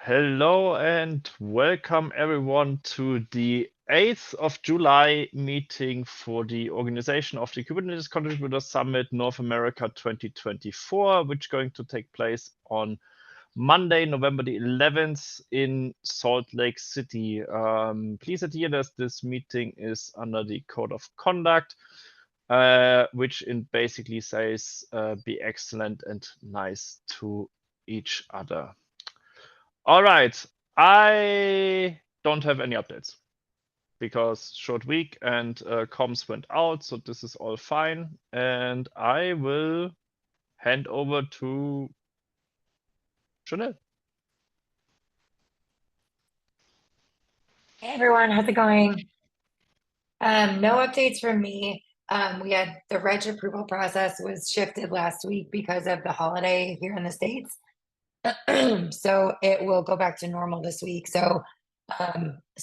Hello and welcome everyone to the 8th of July meeting for the organization of the Kubernetes Contributors Summit North America 2024, which is going to take place on Monday, November the 11th in Salt Lake City. Please adhere that this meeting is under the Code of Conduct, which basically says be excellent and nice to each other. All right, I don't have any updates because short week and comms went out, so this is all fine. And I will hand over to Chanel. Hey everyone, how's it going? No updates from me. We had the reg approval process was shifted last week because of the holiday here in the States. So it will go back to normal this week. So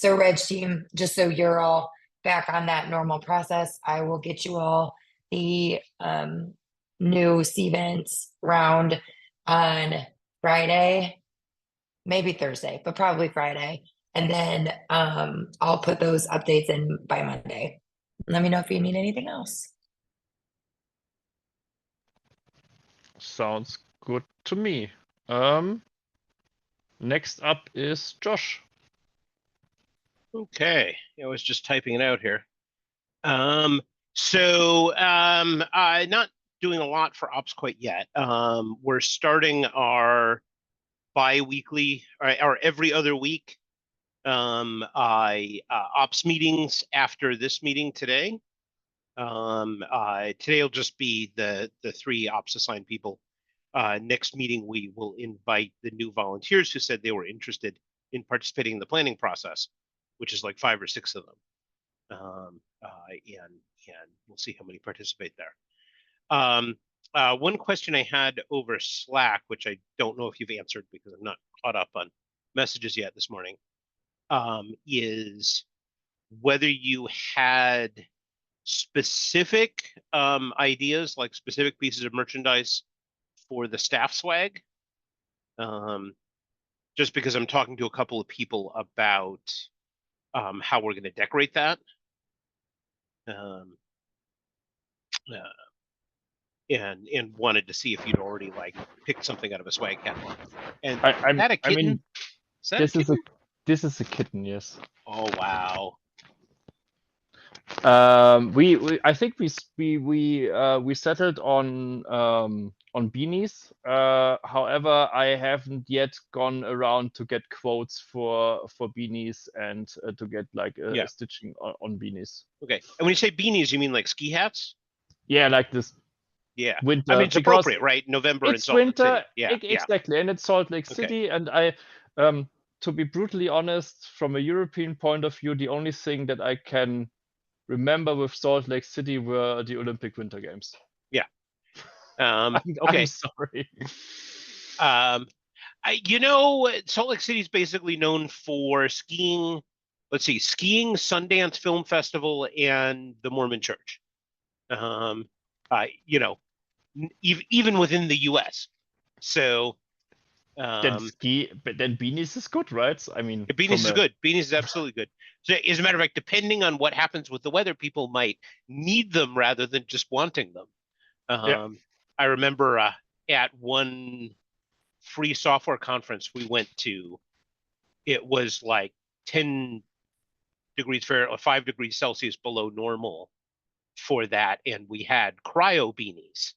reg team, just so you're all back on that normal process, I will get you all the new CVents round on Friday, maybe Thursday, but probably Friday. And then I'll put those updates in by Monday. Let me know if you need anything else. Sounds good to me. Next up is Josh. Okay, I was just typing it out here. I'm not doing a lot for ops quite yet. We're starting our bi-weekly or every other week ops meetings after this meeting today. Today will just be the three ops assigned people. Next meeting we will invite the new volunteers who said they were interested in participating in the planning process, which is like 5 or 6 of them. And we'll see how many participate there. One question I had over Slack, which I don't know if you've answered because I'm not caught up on messages yet this morning, is whether you had specific ideas, like specific pieces of merchandise for the staff swag. Just because I'm talking to a couple of people about how we're going to decorate that. And wanted to see if you'd already like picked something out of a swag catalog. And is that a kitten? I mean, this is a kitten, yes. Oh wow. I think we settled on beanies. However, I haven't yet gone around to get quotes for beanies and to get like stitching on beanies. Okay, and when you say beanies, you mean like ski hats? Yeah, like this. Yeah, winter. I mean it's appropriate, right? November in Salt winter, Lake City. Yeah, exactly, and it's Salt Lake City, and I, to be brutally honest, from a European point of view, the only thing that I can remember with Salt Lake City were the Olympic Winter Games. Yeah. Okay. I'm sorry. Salt Lake City is basically known for skiing. Let's see, skiing, Sundance Film Festival, and the Mormon Church. Even within the U.S. So. But then beanies is good, right? I mean, beanies is good. Beanies is absolutely good. So, as a matter of fact, depending on what happens with the weather, people might need them rather than just wanting them. I remember at one free software conference we went to, it was like 10 degrees Fahrenheit or 5 degrees Celsius below normal for that, and we had cryo beanies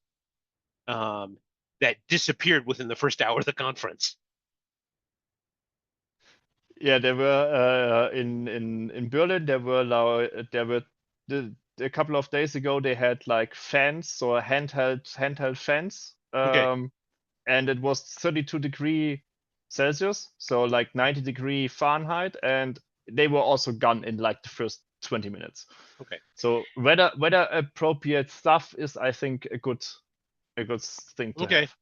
that disappeared within the first hour of the conference. Yeah, there were in Berlin. There were a couple of days ago. They had like fans, or handheld fans, and it was 32 degrees Celsius, so like 90 degrees Fahrenheit, and they were also gone in like the first 20 minutes. Okay. So weather appropriate stuff is, I think, a good thing to have.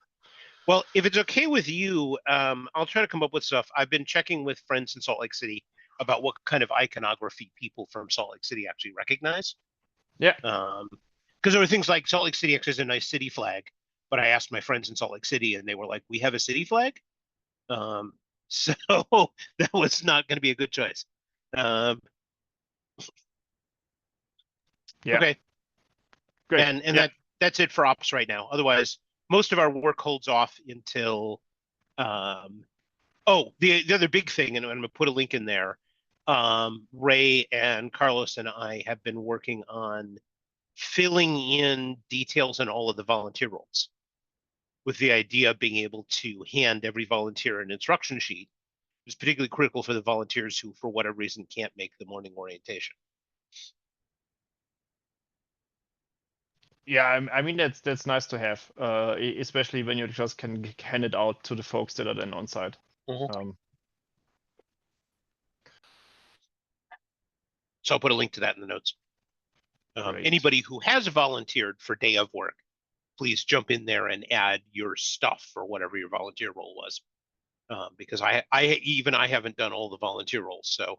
Well, if it's okay with you, I'll try to come up with stuff. I've been checking with friends in Salt Lake City about what kind of iconography people from Salt Lake City actually recognize. Yeah. Because there were things like Salt Lake City actually has a nice city flag, but I asked my friends in Salt Lake City and they were like, "We have a city flag." So that was not going to be a good choice. Yeah. Okay. Great. And Yeah. that's it for ops right now. Otherwise, most of our work holds off until the other big thing, and I'm going to put a link in there. Ray and Carlos and I have been working on filling in details on all of the volunteer roles, with the idea of being able to hand every volunteer an instruction sheet. It's particularly critical for the volunteers who, for whatever reason, can't make the morning orientation. Yeah, I mean that's nice to have, especially when you just can hand it out to the folks that are then on site. So I'll put a link to that in the notes. Anybody who has volunteered for day of work, please jump in there and add your stuff for whatever your volunteer role was, because I haven't done all the volunteer roles, so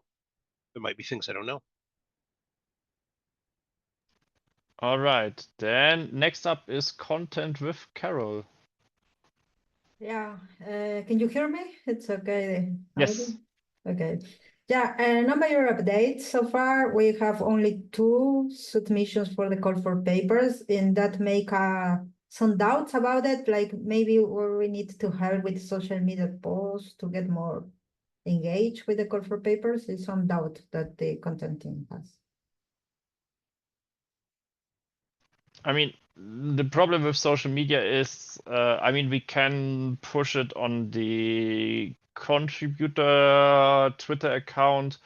there might be things I don't know. All right, then next up is content with Carol. Yeah, can you hear me? It's okay. Yes. Okay. Yeah, number your update. So far, we have only 2 submissions for the call for papers, and that make some doubts about it. Like maybe we need to help with social media posts to get more engaged with the call for papers. Is some doubt that the content team has. I mean, the problem with social media is, I mean, we can push it on the contributor Twitter account,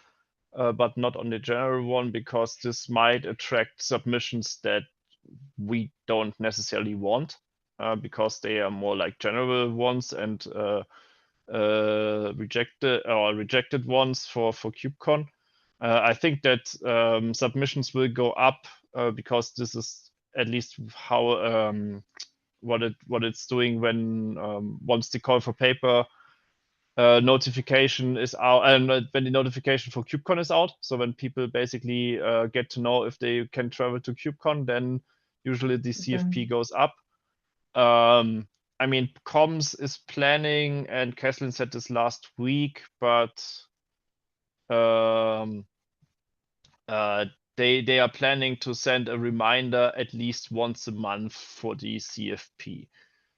but not on the general one, because this might attract submissions that we don't necessarily want, because they are more like general ones and rejected ones for KubeCon. I think that submissions will go up because this is at least how what it's doing when once the call for paper notification is out, and when the notification for KubeCon is out. So when people basically get to know if they can travel to KubeCon, then usually the CFP goes up. I mean, Comms is planning, and Keslin said this last week, but they are planning to send a reminder at least once a month for the CFP.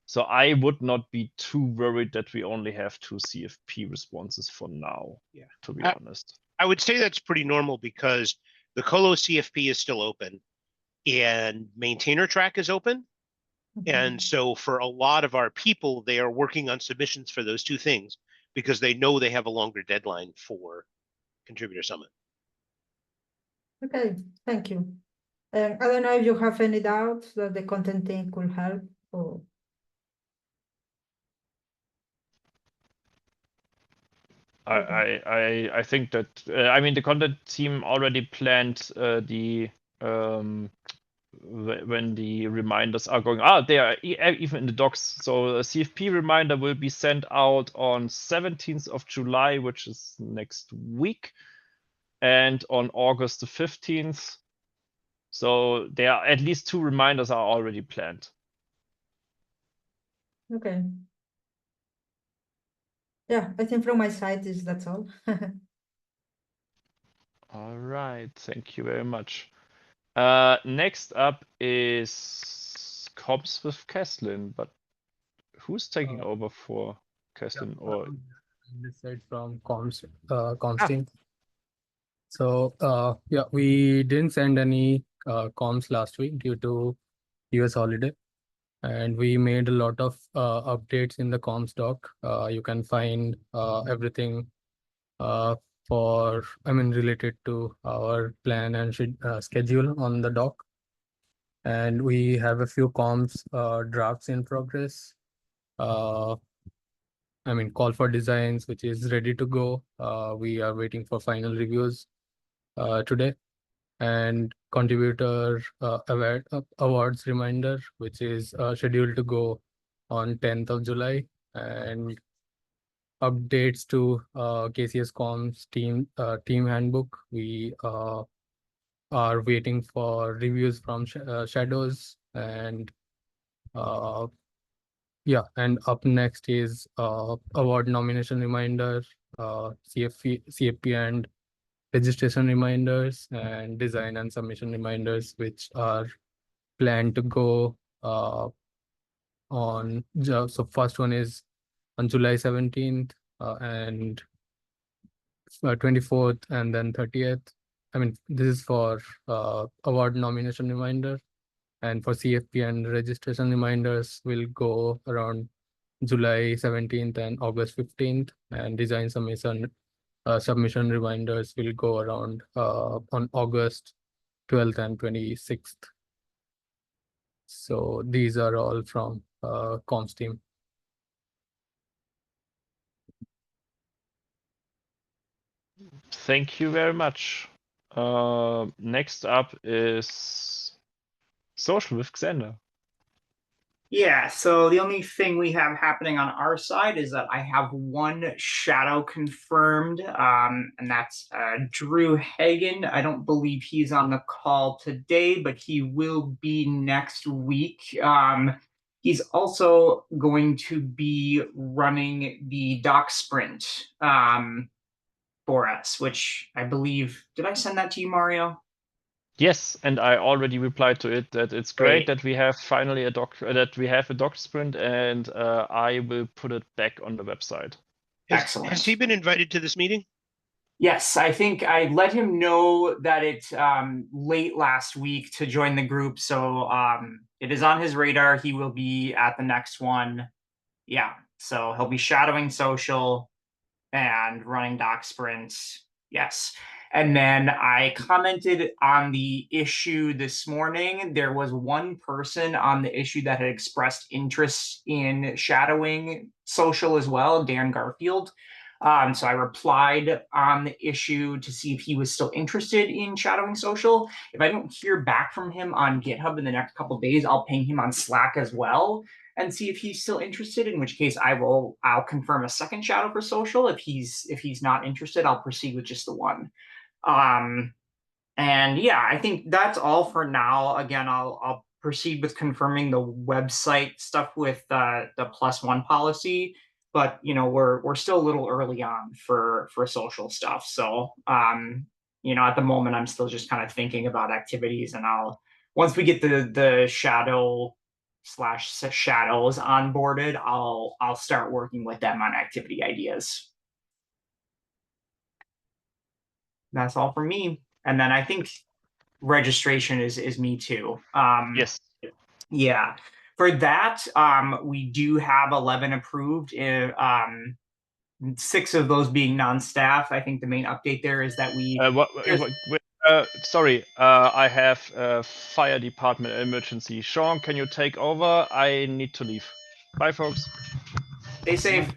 So I would not be too worried that we only have 2 CFP responses for now. Yeah, to be honest. I would say that's pretty normal because the Colo CFP is still open and maintainer track is open. And so for a lot of our people, they are working on submissions for those 2 things because they know they have a longer deadline for Contributor Summit. Okay, thank you. I don't know if you have any doubts that the content team could help or. I think that I mean the content team already planned the when the reminders are going. They are even in the docs. So a CFP reminder will be sent out on 17th of July, which is next week, and on August the 15th. So there are at least 2 reminders are already planned. Okay. Yeah, I think from my side that's all. All right, thank you very much. Next up is Comms with Keslin, but who's taking over for Keslin? Or this side from comms team. So yeah, we didn't send any comms last week due to US holiday, and we made a lot of updates in the comms doc. You can find everything related to our plan and schedule on the doc. And we have a few comms drafts in progress. Call for designs, which is ready to go. We are waiting for final reviews today. And contributor awards reminder, which is scheduled to go on 10th of July. And updates to KCS Comms team handbook. We are waiting for reviews from Shadows, and Yeah, and up next is award nomination reminder, CFP and registration reminders, and design and submission reminders, which are planned to go on. So first one is on July 17th and 24th, and then 30th. I mean, this is for award nomination reminder, and for CFP and registration reminders will go around July 17th and August 15th, and design submission reminders will go around on August 12th and 26th. So these are all from comms team. Thank you very much. Next up is social with Xander. Yeah, so the only thing we have happening on our side is that I have one shadow confirmed, and that's Drew Hagen. I don't believe he's on the call today, but he will be next week. He's also going to be running the doc sprint for us, which I believe, did I send that to you, Mario? Yes, and I already replied to it that it's great that we have finally a doc sprint, and I will put it back on the website. Excellent. Has he been invited to this meeting? Yes, I think I let him know that it's late last week to join the group, so it is on his radar. He will be at the next one. Yeah, so he'll be shadowing social and running doc sprints. Yes. And then I commented on the issue this morning. There was one person on the issue that had expressed interest in shadowing social as well, Dan Garfield. So I replied on the issue to see if he was still interested in shadowing social. If I don't hear back from him on GitHub in the next couple of days, I'll ping him on Slack as well and see if he's still interested, in which case I'll confirm a second shadow for social. If he's not interested, I'll proceed with just the one. And yeah, I think that's all for now. Again, I'll proceed with confirming the website stuff with the +1 policy, but you know, we're still a little early on for social stuff. So you know, at the moment I'm still just kind of thinking about activities, and once we get the shadows onboarded, I'll start working with them on activity ideas. That's all from me. And then I think registration is me too. Yes. Yeah. For that, we do have 11 approved, 6 of those being non-staff. I think the main update there is that sorry, I have fire department emergency. Sean, can you take over? I need to leave. Bye, folks. Stay safe.